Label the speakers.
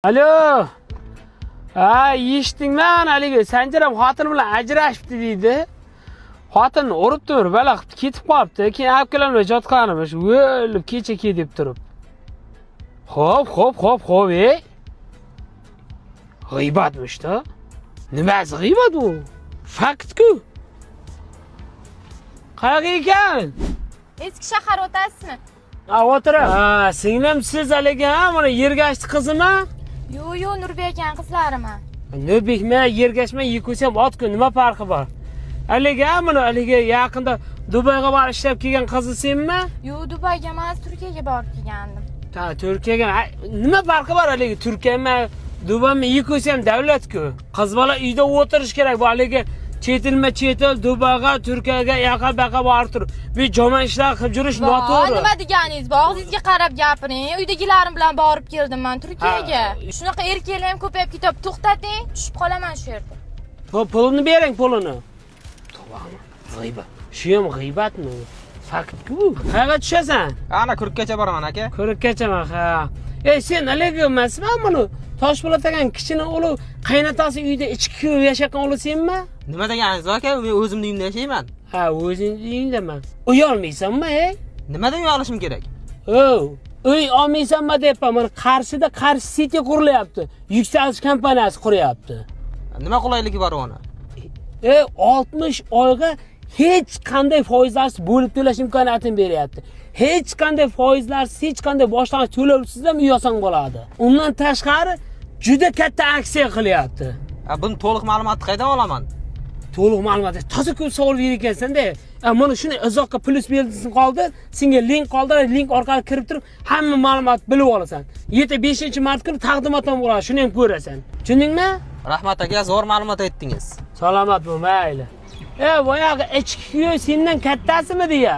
Speaker 1: Alo. Ha, eshitdingmi haligi Sanjiram xotin bilan ajrashibdi deydi. Xotin urib turib, bala ketib qolibdi. Keyin olib kelolmay jotqanimiz. O'lib kecha deb turib. Xo'p, g'iybatmish-da. Nimasi g'iybat u? Fakt-ku. Qayerga ekan?
Speaker 2: Eski shahar o'tasizmi?
Speaker 1: Ha, o'tirib. Ha, singlim siz haligi mana Yergashti qizimi?
Speaker 2: Yo'q, Nurbek aka qizlarimi?
Speaker 1: Nurbekmi, Yergashmi, Yekosam otku nima farqi bor? Haligi yaqinda Dubayga borib ishlab kelgan qizisenmi?
Speaker 2: Yo'q, Dubayga emas, Turkiyaga borib kelgandim.
Speaker 1: Ha, Turkiyaga nima farqi bor haligi Turkiyami, Dubaymi, Yekosam davlat-ku. Qiz bola uyda o'tirish kerak. Bu haligi chetil, Dubayga, Turkiyaga yaqa-baqa borib turib, bu joma ishlar qilib yurish noto'g'ri.
Speaker 2: Nima deganingiz? Og'zingizga qarab gapiring. Uydagilarim bilan borib keldim men Turkiyaga. Shunaqa erkaklar ham ko'payib ketyapti. To'xtating, tushib qolaman shu yerda.
Speaker 1: Pulini bering, pulini. To'g'rimi? G'iybat. Shu ham g'iybatmi? Fakt-ku. Qayerga tushasan?
Speaker 3: Ana Kurikkacha boraman aka.
Speaker 1: Kurikkachaman, ha. Sen haligi emasmi buni? Toshpo'lat degan kichkina o'g'li qaynotasi uyda ichki kuyib yashayotgan o'g'lisenmi?
Speaker 3: Nima deganingiz aka? Men o'zimning uyimda yashayman.
Speaker 1: Ha, o'zingning uyingdaman. Uy olmaysanmi,
Speaker 3: Nimadan uy olishim kerak?
Speaker 1: Uy olmaysanmi deyapman. Mana Qarshida Qarshi City qurilyapti. Yuksalish kompaniyasi quryapti.
Speaker 3: Nima qulayligi bor uni?
Speaker 1: 60 oyga hech qanday foizlarsiz bo'lib to'lash imkoniyatini beryapti. Hech qanday foizlarsiz, hech qanday boshlang'ich to'lovsiz ham uy olsang bo'ladi. Undan tashqari juda katta aksiya qilyapti.
Speaker 3: Buni to'liq ma'lumotni qayerdan olaman?
Speaker 1: To'liq ma'lumot. Toza ko'p savol bergansan-da. Mana shuni izohga plyus belgisi qoldi, senga link qoldirib, link orqali kirib turib, hamma ma'lumot bilib olasan. 5-marta kuni taqdimot ham bo'ladi, shuni ham ko'rasan. Tushundingmi?
Speaker 3: Rahmat aka, zo'r ma'lumot aytdingiz.
Speaker 1: Salomat bo'l, mayli. Boyagi ichki kuy sendan kattasimi deya?